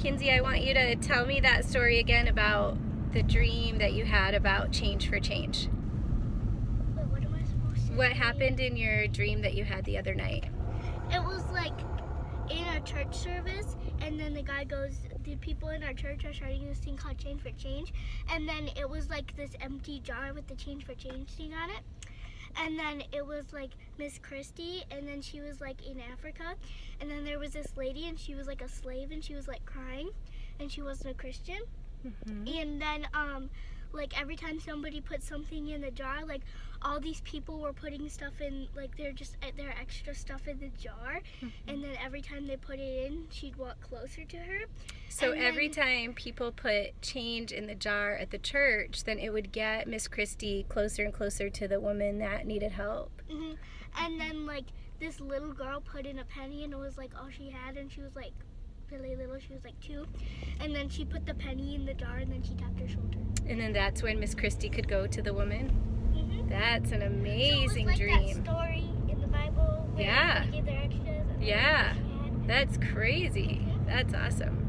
Kinsey, I want you to tell me that story again about the dream that you had about Change for Change. Wait, what am I supposed to What say? happened in your dream that you had the other night? It was like in a church service, and then the guy goes, the people in our church are starting this thing called Change for Change, and then it was like this empty jar with the Change for Change thing on it. And then it was like Miss Christie, and then she was like in Africa, and then there was this lady, and she was like a slave, and she was like crying, and she wasn't a Christian. And then like every time somebody put something in the jar, like all these people were putting stuff in, like their extra stuff in the jar, and then every time they put it in, she'd walk closer to her. So every time people put change in the jar at the church, then it would get Miss Christie closer and closer to the woman that needed help. And then like this little girl put in a penny, and it was like all she had, and she was like really little, she was like 2, and then she put the penny in the jar, and then she tapped her shoulder. And then that's when Miss Christie could go to the woman? That's an amazing so it was like dream. that story in the Bible where Yeah. they gave their extras. And Yeah, that's crazy. That's awesome.